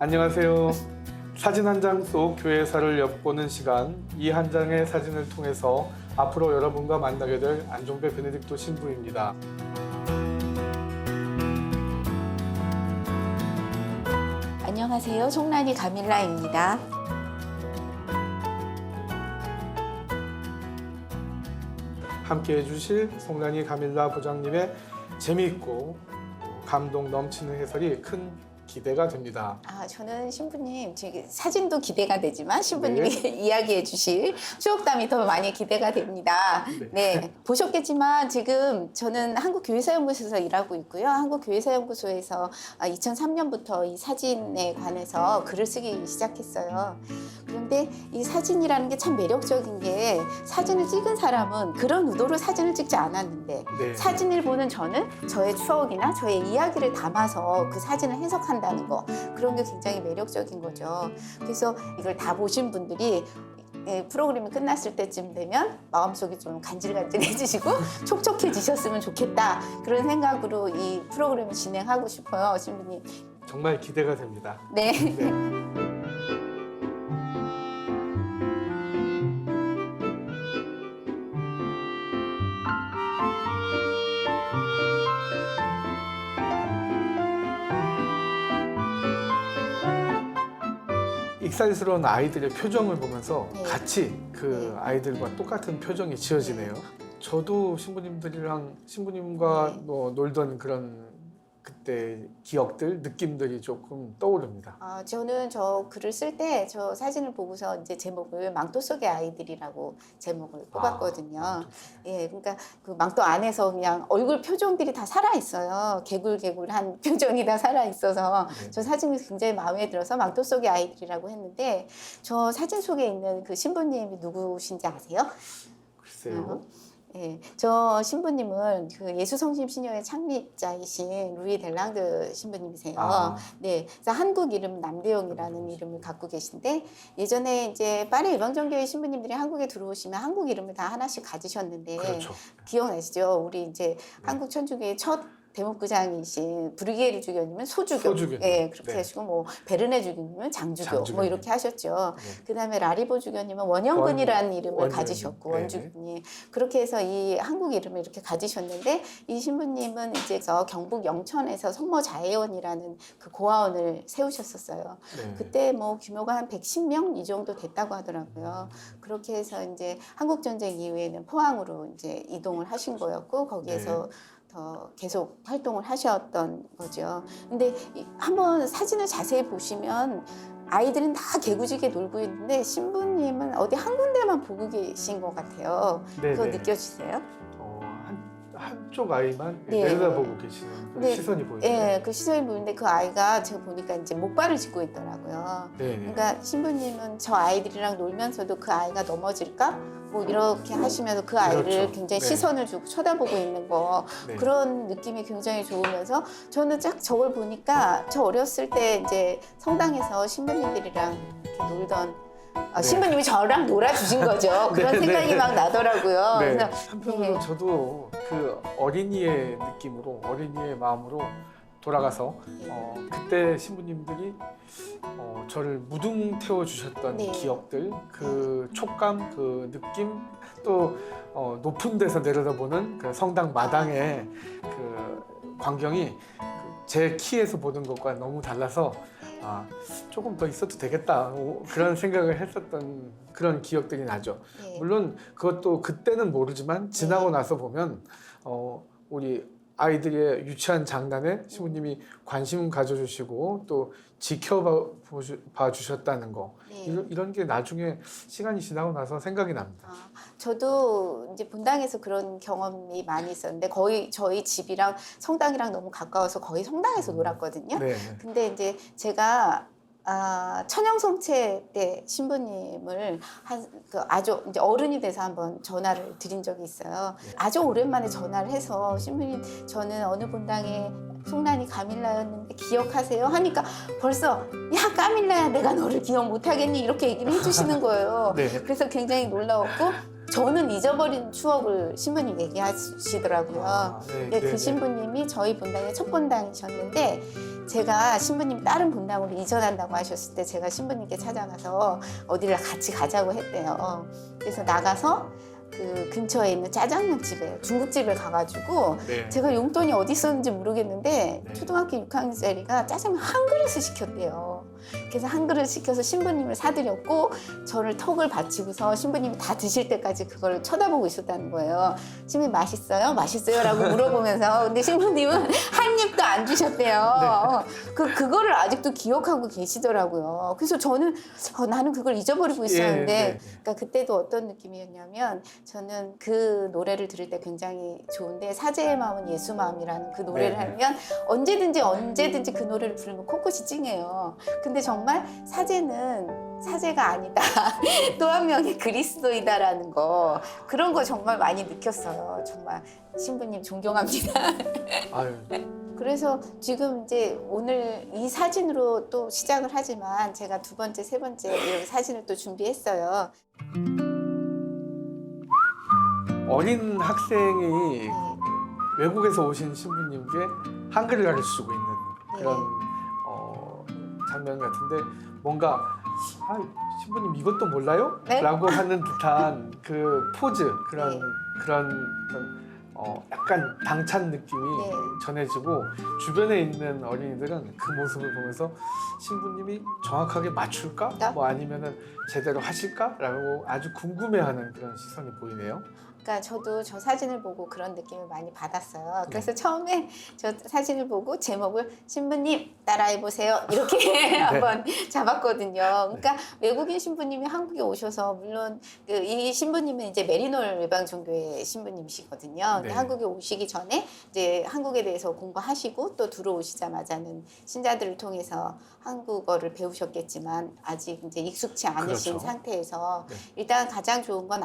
안녕하세요. 사진 한 장 속 교회사를 엿보는 시간, 이 한 장의 사진을 통해서 앞으로 여러분과 만나게 될 안종배 베네딕토 신부입니다. 안녕하세요. 송란이 가밀라입니다. 함께 해주실 송란이 가밀라 부장님의 재미있고 감동 넘치는 해설이 큰 기대가 됩니다. 저는 신부님 사진도 기대가 되지만 신부님이 이야기해 주실 추억담이 더 많이 기대가 됩니다. 네, 보셨겠지만 지금 저는 한국교회사연구소에서 일하고 있고요. 한국교회사연구소에서 2003년부터 이 사진에 관해서 글을 쓰기 시작했어요. 그런데 이 사진이라는 게 참 매력적인 게 사진을 찍은 사람은 그런 의도로 사진을 찍지 않았는데 사진을 보는 저는 저의 추억이나 저의 이야기를 담아서 그 사진을 해석한다는 거, 그런 게 굉장히 매력적인 거죠. 그래서 이걸 다 보신 분들이 프로그램이 끝났을 때쯤 되면 마음속이 좀 간질간질해지시고 촉촉해지셨으면 좋겠다, 그런 생각으로 이 프로그램을 진행하고 싶어요. 신부님. 정말 기대가 됩니다. 네. 익살스러운 아이들의 표정을 보면서 같이 그 아이들과 똑같은 표정이 지어지네요. 저도 신부님과 놀던 그런 그때 기억들, 느낌들이 조금 떠오릅니다. 저는 저 글을 쓸 때 저 사진을 보고서 이제 제목을 망토 속의 아이들이라고 제목을 뽑았거든요. 그러니까 그 망토 안에서 그냥 얼굴 표정들이 다 살아 있어요. 개굴개굴한 표정이 다 살아 있어서 저 사진이 굉장히 마음에 들어서 망토 속의 아이들이라고 했는데, 저 사진 속에 있는 그 신부님이 누구신지 아세요? 글쎄요. 저 신부님은 그 예수성심 신녀의 창립자이신 루이 델랑드 신부님이세요. 그래서 한국 이름 남대용이라는 이름을 갖고 계신데, 예전에 이제 파리 일방종교회 신부님들이 한국에 들어오시면 한국 이름을 다 하나씩 가지셨는데, 기억나시죠? 우리 이제 한국 천주교의 첫 대목구장이신 브리게르 주교님은 소주교, 그렇게 하시고 뭐 베르네 주교님은 장주교, 뭐 이렇게 하셨죠. 그다음에 라리보 주교님은 원영근이라는 이름을 가지셨고, 원주교님, 그렇게 해서 이 한국 이름을 이렇게 가지셨는데, 이 신부님은 이제 경북 영천에서 성모 자애원이라는 그 고아원을 세우셨었어요. 그때 뭐 규모가 한 110명 이 정도 됐다고 하더라고요. 그렇게 해서 이제 한국 전쟁 이후에는 포항으로 이제 이동을 하신 거였고, 거기에서 계속 활동을 하셨던 거죠. 근데 한번 사진을 자세히 보시면 아이들은 다 개구지게 놀고 있는데 신부님은 어디 한 군데만 보고 계신 것 같아요. 그거 느껴지세요? 한쪽 아이만 내려다보고 계시는 그 시선이 보이네요. 그 시선이 보이는데 그 아이가 제가 보니까 이제 목발을 짚고 있더라고요. 그러니까 신부님은 저 아이들이랑 놀면서도 그 아이가 넘어질까? 뭐 이렇게 하시면서 그 아이를 굉장히 시선을 주고 쳐다보고 있는 거, 그런 느낌이 굉장히 좋으면서, 저는 딱 저걸 보니까 저 어렸을 때 이제 성당에서 신부님들이랑 이렇게 놀던 신부님이 저랑 놀아주신 거죠. 그런 생각이 막 나더라고요. 그래서 한편으로 저도 그 어린이의 느낌으로, 어린이의 마음으로 돌아가서 그때 신부님들이 저를 무등 태워주셨던 기억들, 그 촉감, 그 느낌, 또 높은 데서 내려다보는 그 성당 마당의 그 광경이 제 키에서 보는 것과 너무 달라서 조금 더 있어도 되겠다, 그런 생각을 했었던 그런 기억들이 나죠. 물론 그것도 그때는 모르지만 지나고 나서 보면 우리 아이들의 유치한 장난에 신부님이 관심 가져주시고 또 지켜봐 주셨다는 거, 이런 게 나중에 시간이 지나고 나서 생각이 납니다. 저도 이제 본당에서 그런 경험이 많이 있었는데, 거의 저희 집이랑 성당이랑 너무 가까워서 거의 성당에서 놀았거든요. 근데 이제 제가 천영성체 때 신부님을 아주 이제 어른이 돼서 한번 전화를 드린 적이 있어요. 아주 오랜만에 전화를 해서, 신부님 저는 어느 본당에 송란이 가밀라였는데 기억하세요? 하니까 벌써 야 까밀라야, 내가 너를 기억 못하겠니? 이렇게 얘기를 해주시는 거예요. 그래서 굉장히 놀라웠고, 저는 잊어버린 추억을 신부님 얘기하시더라고요. 근데 그 신부님이 저희 본당의 첫 본당이셨는데 제가 신부님 다른 본당으로 이전한다고 하셨을 때 제가 신부님께 찾아가서 어디를 같이 가자고 했대요. 그래서 나가서 그 근처에 있는 짜장면 집에 중국집에 가가지고 네. 제가 용돈이 어디 있었는지 모르겠는데 네. 초등학교 6학년짜리가 짜장면 한 그릇을 시켰대요. 그래서 한 그릇 시켜서 신부님을 사드렸고 저를 턱을 받치고서 신부님이 다 드실 때까지 그걸 쳐다보고 있었다는 거예요. 신부님 맛있어요? 맛있어요? 라고 물어보면서 근데 신부님은 한 입도 안 주셨대요. 그거를 아직도 기억하고 계시더라고요. 그래서 저는 나는 그걸 잊어버리고 있었는데 네. 그러니까 그때도 어떤 느낌이었냐면 저는 그 노래를 들을 때 굉장히 좋은데 사제의 마음은 예수 마음이라는 그 노래를 네. 하면 언제든지 그 노래를 부르면 코끝이 찡해요. 근데 정말 사제는 사제가 아니다. 또 한 명의 그리스도이다라는 거 그런 거 정말 많이 느꼈어요. 정말 신부님 존경합니다. 아유. 그래서 지금 이제 오늘 이 사진으로 또 시작을 하지만 제가 두 번째, 세 번째 이런 사진을 또 준비했어요. 어린 학생이 네. 외국에서 오신 신부님께 한글을 가르치고 있는 그런 네. 장면 같은데 뭔가 신부님 이것도 몰라요? 네? 라고 하는 듯한 그 포즈 네. 그런 약간 당찬 느낌이 네. 전해지고 주변에 있는 어린이들은 그 모습을 보면서 신부님이 정확하게 맞출까? 뭐 아니면은 제대로 하실까?라고 아주 궁금해하는 그런 시선이 보이네요. 그러니까 저도 저 사진을 보고 그런 느낌을 많이 받았어요. 그래서 처음에 저 사진을 보고 제목을 신부님 따라해보세요 이렇게 한번 잡았거든요. 그러니까 외국인 신부님이 한국에 오셔서 물론 이 신부님은 이제 메리놀 외방종교회 신부님이시거든요. 근데 네. 한국에 오시기 전에 이제 한국에 대해서 공부하시고 또 들어오시자마자는 신자들을 통해서 한국어를 배우셨겠지만 아직 이제 익숙치 않으신 그렇죠. 상태에서 네. 일단 가장 좋은 건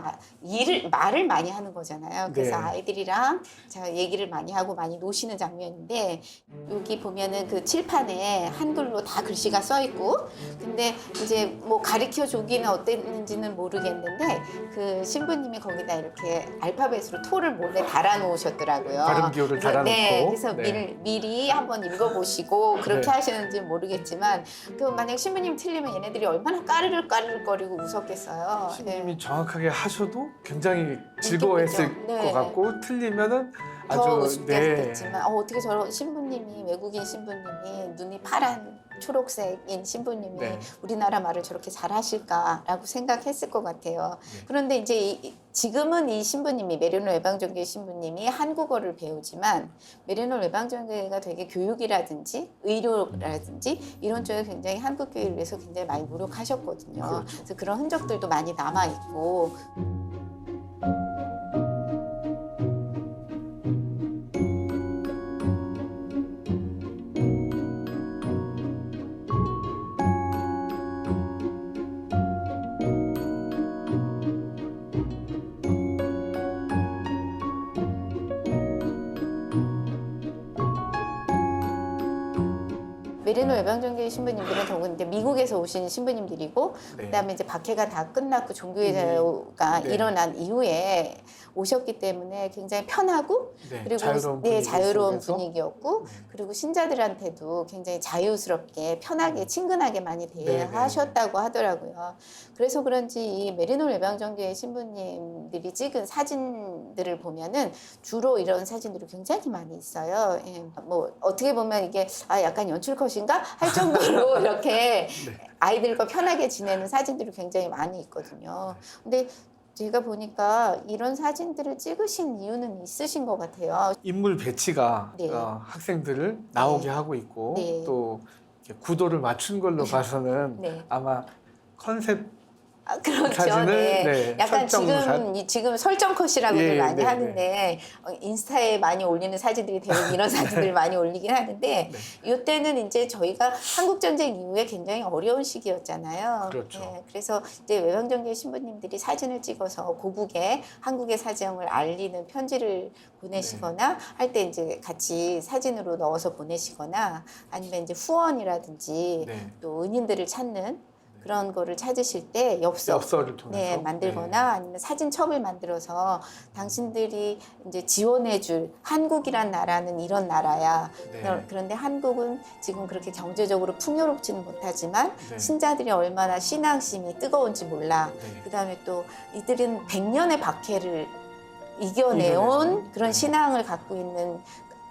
말을 많이 하는 거잖아요. 그래서 네. 아이들이랑 얘기를 많이 하고 많이 노시는 장면인데 여기 보면은 그 칠판에 한글로 다 글씨가 써 있고 근데 이제 뭐 가르쳐 주기는 어땠는지는 모르겠는데 그 신부님이 거기다 이렇게 알파벳으로 토를 몰래 달아 놓으셨더라고요. 발음 기호를 달아놓고. 네, 그래서 네. 미리 한번 읽어보시고 그렇게 네. 하시는지 모르겠지만 그 만약 신부님 틀리면 얘네들이 얼마나 까르르거리고 웃었겠어요. 신부님이 네. 정확하게 하셔도 굉장히 즐거워했을 웃겼겠죠. 네. 것 같고 틀리면은 더 아주 우습겠지만 어떻게 저런 신부님이 외국인 신부님이 눈이 파란 초록색인 신부님이 네. 우리나라 말을 저렇게 잘하실까라고 생각했을 것 같아요. 네. 그런데 이제 지금은 이 신부님이 메리놀 외방종교회 신부님이 한국어를 배우지만 메리놀 외방종교회가 되게 교육이라든지 의료라든지 이런 쪽에 굉장히 한국 교회를 위해서 굉장히 많이 노력하셨거든요. 그렇죠. 그래서 그런 흔적들도 많이 남아 있고. 메리놀 외방종교회 신부님들은 더군 이제 미국에서 오신 신부님들이고 네. 그다음에 이제 박해가 다 끝났고 종교개혁가 네. 일어난 이후에 오셨기 때문에 굉장히 편하고 네. 그리고 자유로운 자유로운 속에서. 분위기였고 네. 그리고 신자들한테도 굉장히 자유스럽게 편하게 친근하게 많이 대하셨다고 하더라고요. 그래서 그런지 이 메리놀 외방종교회 신부님들이 찍은 사진들을 보면은 주로 이런 사진들이 굉장히 많이 있어요. 예, 뭐 어떻게 보면 이게 약간 연출 컷인가 할 정도로 이렇게 네. 아이들과 편하게 지내는 사진들이 굉장히 많이 있거든요. 근데 제가 보니까 이런 사진들을 찍으신 이유는 있으신 것 같아요. 인물 배치가 네. 학생들을 나오게 네. 하고 있고 네. 또 이렇게 구도를 맞춘 걸로 봐서는 네. 아마 컨셉 그렇죠. 사진을 네. 약간 지금 설정 컷이라고들 많이 네, 하는데 인스타에 많이 올리는 사진들이 대부분 이런 사진들을 많이 올리긴 하는데 이때는 이제 저희가 한국 전쟁 이후에 굉장히 어려운 시기였잖아요. 그렇죠. 네, 그래서 이제 외방종교 신부님들이 사진을 찍어서 고국에 한국의 사정을 알리는 편지를 보내시거나 할 때 이제 같이 사진으로 넣어서 보내시거나 아니면 이제 후원이라든지 네. 또 은인들을 찾는 그런 거를 찾으실 때 엽서를 통해서 네, 만들거나 아니면 사진첩을 만들어서 당신들이 이제 지원해줄 한국이란 나라는 이런 나라야. 네. 그런데 한국은 지금 그렇게 경제적으로 풍요롭지는 못하지만 네. 신자들이 얼마나 신앙심이 뜨거운지 몰라. 네. 그다음에 또 이들은 100년의 박해를 이겨내는, 이겨내온 그런 네. 신앙을 갖고 있는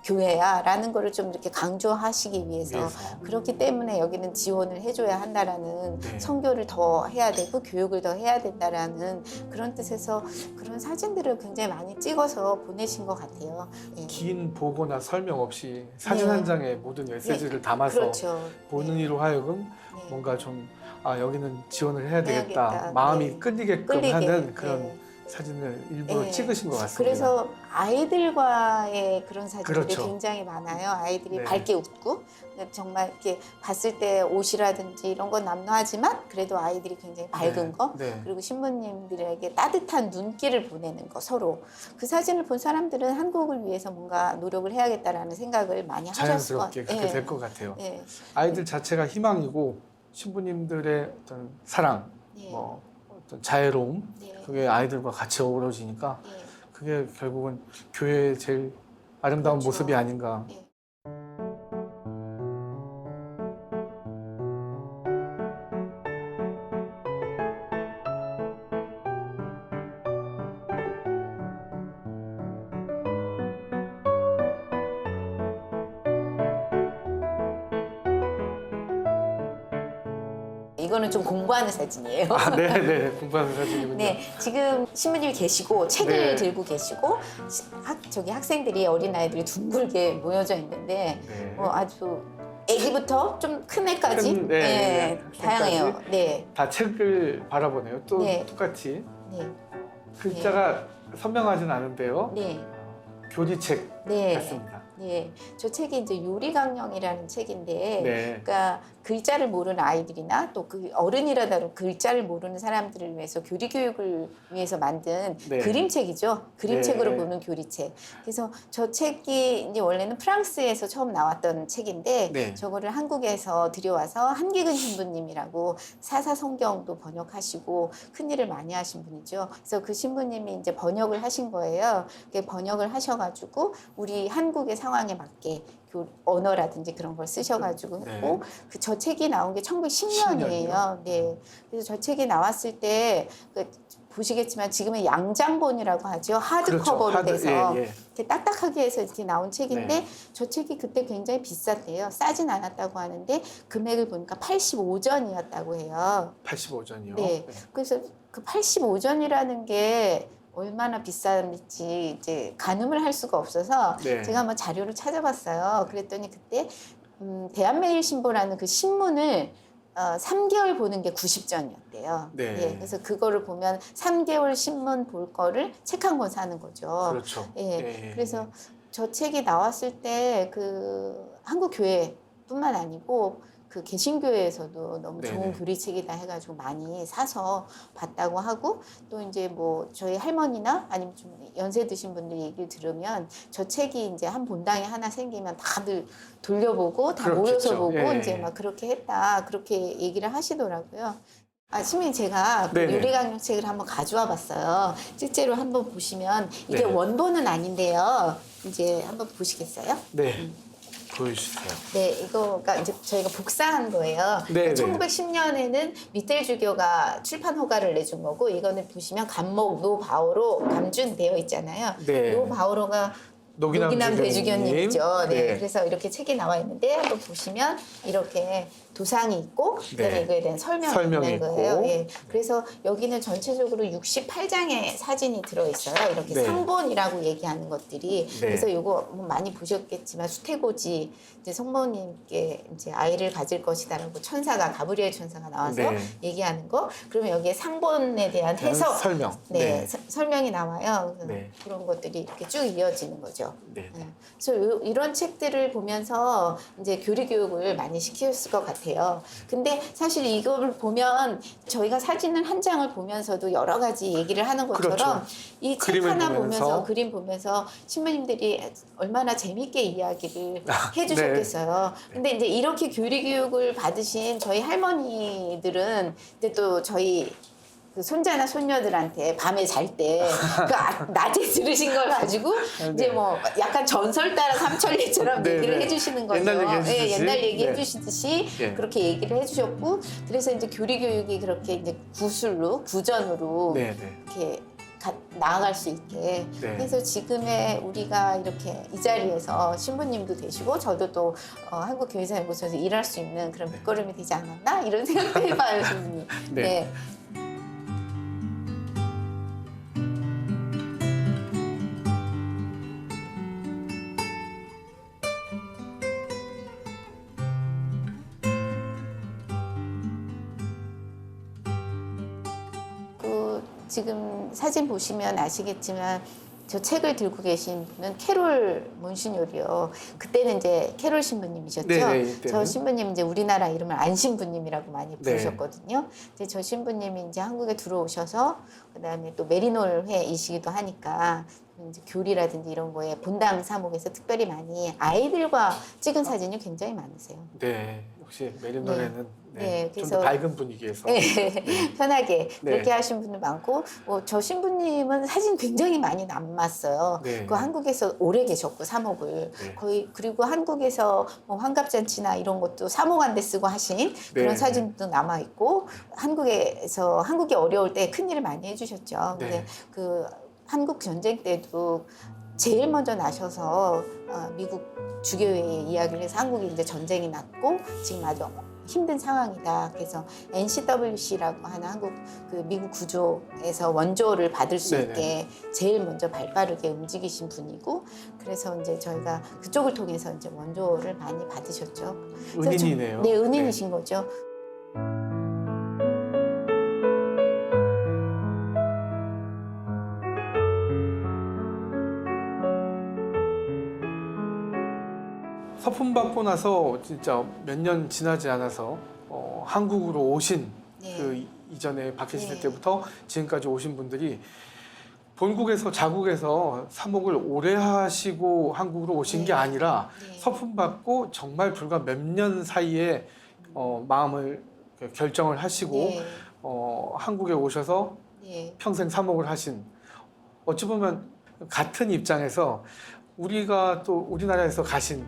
교회야라는 거를 좀 이렇게 강조하시기 위해서 그렇기 때문에 여기는 지원을 해줘야 한다라는 네. 선교를 더 해야 되고 교육을 더 해야 된다라는 그런 뜻에서 그런 사진들을 굉장히 많이 찍어서 보내신 것 같아요. 예. 긴 보고나 설명 없이 사진 네. 한 장에 모든 메시지를 담아서 그렇죠. 보는 네. 이로 하여금 네. 뭔가 좀 여기는 지원을 해야 되겠다. 해야겠다. 마음이 네. 끌리게끔 끌리게. 하는 그런 네. 사진을 일부러 네. 찍으신 것 같습니다. 그래서 아이들과의 그런 사진들이 그렇죠. 굉장히 많아요. 아이들이 네. 밝게 웃고 정말 이렇게 봤을 때 옷이라든지 이런 건 남루하지만 그래도 아이들이 굉장히 밝은 네. 거 네. 그리고 신부님들에게 따뜻한 눈길을 보내는 거 서로 그 사진을 본 사람들은 한국을 위해서 뭔가 노력을 해야겠다라는 생각을 많이 하셨을 자연스럽게 거예요. 그렇게 될 것 같아요. 네. 아이들 자체가 희망이고 신부님들의 어떤 사랑, 네. 뭐 어떤 자애로움 네. 그게 아이들과 같이 어우러지니까 네. 그게 결국은 교회의 제일 아름다운 그렇죠. 모습이 아닌가. 네. 이거는 좀 공부하는 사진이에요. 네네 공부하는 사진이군요. 네, 지금 신부님이 계시고 책을 네. 들고 계시고 저기 학생들이 어린 아이들이 둥글게 모여져 있는데 네. 아주 아기부터 좀 큰 애까지 큰, 네, 네. 다양해요. 네, 다 책을 바라보네요. 또 네. 똑같이 네, 글자가 선명하진 않은데요. 네, 교리책 네. 같습니다. 네, 저 책이 이제 요리강령이라는 책인데, 네. 그러니까 글자를 모르는 아이들이나 또 그 어른이라도 글자를 모르는 사람들을 위해서 교리 교육을 위해서 만든 네. 그림책이죠. 그림책으로 네. 보는 교리책. 그래서 저 책이 이제 원래는 프랑스에서 처음 나왔던 책인데, 네. 저거를 한국에서 들여와서 한기근 신부님이라고 사사 성경도 번역하시고 큰 일을 많이 하신 분이죠. 그래서 그 신부님이 이제 번역을 하신 거예요. 번역을 하셔가지고 우리 한국의 상황에 맞게 언어라든지 그런 걸 쓰셔가지고 네. 했고 저 책이 나온 게 1910년이에요. 네. 그래서 저 책이 나왔을 때 보시겠지만 지금은 양장본이라고 하죠. 하드커버로 그렇죠. 돼서 예, 예. 이렇게 딱딱하게 해서 이렇게 나온 책인데 네. 저 책이 그때 굉장히 비쌌대요. 싸진 않았다고 하는데 금액을 보니까 85전이었다고 해요. 85전이요. 네. 그래서 그 85전이라는 게 얼마나 비싼지 이제 가늠을 할 수가 없어서 네. 제가 한번 자료를 찾아봤어요. 그랬더니 그때 대한매일신보라는 그 신문을 3개월 보는 게 90전이었대요. 네. 그래서 그거를 보면 3개월 신문 볼 거를 책 한 권 사는 거죠. 그렇죠. 예. 그래서 저 책이 나왔을 때 그 한국 교회뿐만 아니고 그 개신교회에서도 너무 좋은 네네. 교리책이다 해가지고 많이 사서 봤다고 하고 또 이제 뭐 저희 할머니나 아니면 좀 연세 드신 분들 얘기를 들으면 저 책이 이제 한 본당에 하나 생기면 다들 돌려보고 다 그렇겠죠. 모여서 보고 예. 이제 막 그렇게 했다 그렇게 얘기를 하시더라고요. 신부님 제가 그 네네. 요리강령 책을 한번 가져와 봤어요. 실제로 한번 보시면 이게 네. 원본은 아닌데요. 이제 한번 보시겠어요? 네. 보여주세요. 네, 이거가 이제 저희가 복사한 거예요. 네, 1910년에는 미텔주교가 출판 허가를 내준 거고 이거는 보시면 감목 노바오로 감준되어 있잖아요. 네. 노바오로가 노기남 대주교님이죠. 네. 그래서 이렇게 책이 나와 있는데 한번 보시면 이렇게 도상이 있고 그다음에 네. 이거에 대한 설명이 설명이 있는 거예요. 있고. 예. 그래서 여기는 전체적으로 68장의 사진이 들어 있어요. 이렇게 네. 상본이라고 얘기하는 것들이. 네. 그래서 이거 뭐 많이 보셨겠지만 수태고지 이제 성모님께 이제 아이를 가질 것이다라고 천사가 가브리엘 천사가 나와서 네. 얘기하는 거. 그러면 여기에 상본에 대한 해석 설명. 네, 설명이 나와요. 그래서 네. 그런 것들이 이렇게 쭉 이어지는 거죠. 네. 그래서 이런 책들을 보면서 이제 교리 교육을 많이 시켰을 것 같아요. 많으세요. 근데 사실 이걸 보면 저희가 사진을 한 장을 보면서도 여러 가지 얘기를 하는 것처럼 그렇죠. 이 책 그림을 하나 보면서. 보면서 그림 보면서 신부님들이 얼마나 재밌게 이야기를 해주셨겠어요. 네. 근데 이제 이렇게 교리 교육을 받으신 저희 할머니들은 이제 또 저희 그 손자나 손녀들한테 밤에 잘 때 그 낮에 들으신 걸 가지고 이제 네. 뭐 약간 전설 따라 삼천리처럼 네, 얘기를 네. 해주시는 거죠. 옛날 얘기 해주듯이. 예, 옛날 얘기 네. 해주시듯이 네. 그렇게 얘기를 해주셨고 그래서 이제 교리 교육이 그렇게 이제 구술로 구전으로 네, 네. 이렇게 나아갈 수 있게 네. 그래서 지금의 우리가 이렇게 이 자리에서 신부님도 되시고 저도 또 한국교회사연구소에서 일할 수 있는 그런 밑거름이 되지 않았나 이런 생각도 해봐요, 신부님. 네. 네. 그 지금 사진 보시면 아시겠지만 저 책을 들고 계신 분은 캐롤 몬시뇨리요. 그때는 이제 캐롤 신부님이셨죠. 네, 네, 저 신부님 이제 우리나라 이름을 안 신부님이라고 많이 네. 부르셨거든요. 이제 저 신부님이 이제 한국에 들어오셔서 그다음에 또 메리놀회이시기도 하니까 이제 교리라든지 이런 거에 본당 사목에서 특별히 많이 아이들과 찍은 사진이 굉장히 많으세요. 네, 역시 메리노레는 네, 좀 그래서- 더 밝은 분위기에서 네. 편하게 네. 그렇게 하신 분들 많고 저 신부님은 사진 굉장히 많이 남았어요. 네. 그 한국에서 오래 계셨고 사목을 네. 거의 그리고 한국에서 뭐 환갑잔치나 이런 것도 사목 안 대 쓰고 하신 그런 네. 사진도 남아 있고 한국이 어려울 때 큰 일을 많이 해주셨죠. 네. 근데 그 한국 전쟁 때도 제일 먼저 나셔서 미국 주교회에 이야기를 해서 한국이 이제 전쟁이 났고 지금 아주 힘든 상황이다. 그래서 NCWC라고 하는 한국 그 미국 구조에서 원조를 받을 수 네네. 있게 제일 먼저 발빠르게 움직이신 분이고 그래서 이제 저희가 그쪽을 통해서 이제 원조를 많이 받으셨죠. 그래서 은인이네요. 네, 은인이신 거죠. 서품 받고 나서 진짜 몇 년 지나지 않아서 한국으로 오신 네. 그 이전에 박해실 네. 때부터 지금까지 오신 분들이 본국에서 자국에서 사목을 오래 하시고 한국으로 오신 네. 게 아니라 네. 서품 받고 정말 불과 몇 년 사이에 마음을 결정을 하시고 네. 한국에 오셔서 네. 평생 사목을 하신 어찌 보면 같은 입장에서 우리가 또 우리나라에서 가신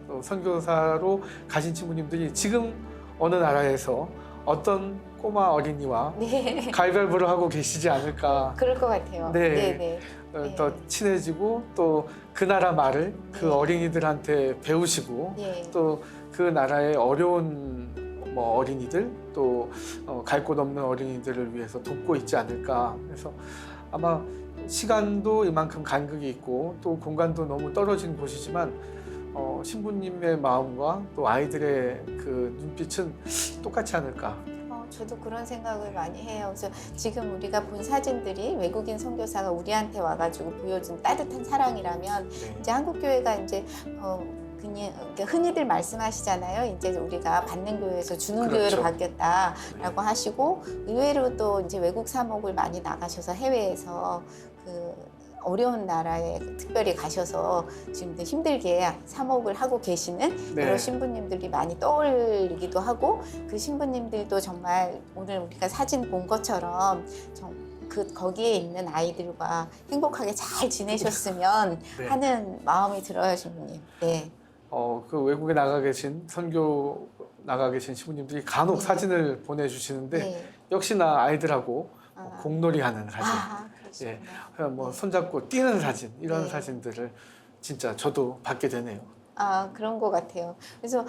또 선교사로 가신 친구님들이 지금 어느 나라에서 어떤 꼬마 어린이와 네. 가위바위보를 하고 계시지 않을까. 그럴 것 같아요. 네. 네. 네. 더 친해지고 또 그 나라 말을 그 네. 어린이들한테 배우시고 네. 또 그 나라의 어려운 뭐 어린이들 또 갈 곳 없는 어린이들을 위해서 돕고 있지 않을까. 그래서 아마 시간도 이만큼 간극이 있고 또 공간도 너무 떨어진 곳이지만 신부님의 마음과 또 아이들의 그 눈빛은 똑같지 않을까. 저도 그런 생각을 많이 해요. 그래서 지금 우리가 본 사진들이 외국인 선교사가 우리한테 와가지고 보여준 따뜻한 사랑이라면 네. 이제 한국교회가 이제 그냥 흔히들 말씀하시잖아요. 이제 우리가 받는 교회에서 주는 그렇죠. 교회로 바뀌었다라고 하시고 의외로 또 이제 외국 사목을 많이 나가셔서 해외에서 그 어려운 나라에 특별히 가셔서 지금도 힘들게 사목을 하고 계시는 네. 여러 신부님들이 많이 떠올리기도 하고 그 신부님들도 정말 오늘 우리가 사진 본 것처럼 거기에 있는 아이들과 행복하게 잘 지내셨으면 네. 하는 마음이 들어요, 신부님. 네. 그 외국에 나가 계신 선교 나가 계신 신부님들이 간혹 네. 사진을 보내주시는데 네. 역시나 아이들하고 아. 공놀이하는 사진, 그러시구나. 그냥 뭐 손잡고 뛰는 사진 이런 네. 사진들을 진짜 저도 받게 되네요. 그런 것 같아요. 그래서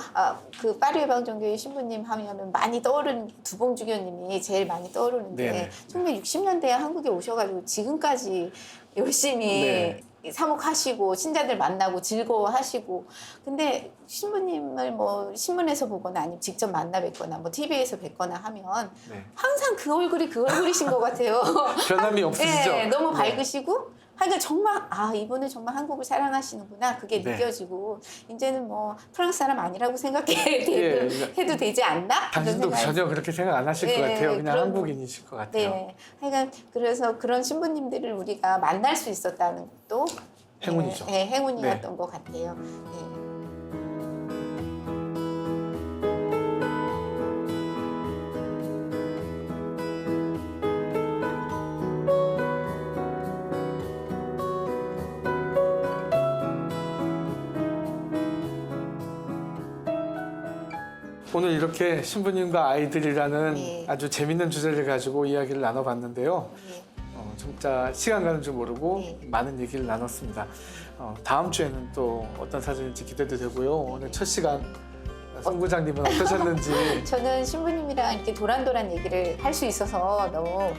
그 파리 예방종교회 신부님 하면은 많이 떠오르는 두봉주교님이 제일 많이 떠오르는데 네네. 1960년대에 한국에 오셔가지고 지금까지 열심히 네. 사목하시고 신자들 만나고 즐거워하시고 근데 신부님을 뭐 신문에서 보거나 아니면 직접 만나 뵙거나 뭐 TV에서 뵙거나 하면 네. 항상 그 얼굴이신 것 같아요. 변함이 없으시죠? 네, 너무 네. 밝으시고 하여간 정말 이분은 정말 한국을 사랑하시는구나 그게 네. 느껴지고 이제는 뭐 프랑스 사람 아니라고 생각해도 예, 해도 되지 않나? 당신도 그런 생각이 전혀 그렇게 생각 안 하실 네, 것 같아요. 그냥 그런- 한국인이실 것 같아요. 네, 하여간 그래서 그런 신부님들을 우리가 만날 수 있었다는 것도 행운이죠. 네, 행운이었던 것 같아요. 네. 오늘 이렇게 신부님과 아이들이라는 네. 아주 재밌는 주제를 가지고 이야기를 나눠봤는데요. 네. 진짜 시간 가는 줄 모르고 네. 많은 얘기를 나눴습니다. 다음 주에는 또 어떤 사진인지 기대도 되고요. 오늘 첫 시간 송 부장님은 어떠셨는지. 저는 신부님이랑 이렇게 도란도란 얘기를 할 수 있어서 너무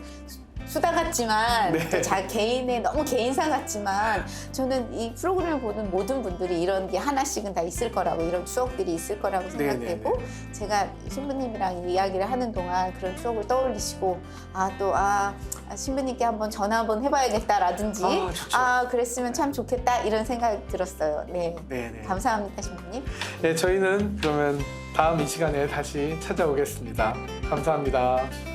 수다 같지만 네. 또 개인의 너무 개인사 같지만 저는 이 프로그램을 보는 모든 분들이 이런 게 하나씩은 다 있을 거라고 이런 추억들이 있을 거라고 생각되고 제가 신부님이랑 이야기를 하는 동안 그런 추억을 떠올리시고 신부님께 한번 전화 한번 해봐야겠다라든지 좋죠. 그랬으면 참 좋겠다 이런 생각이 들었어요. 네. 네네. 감사합니다, 신부님. 네, 저희는 그러면 다음 이 시간에 다시 찾아오겠습니다. 감사합니다.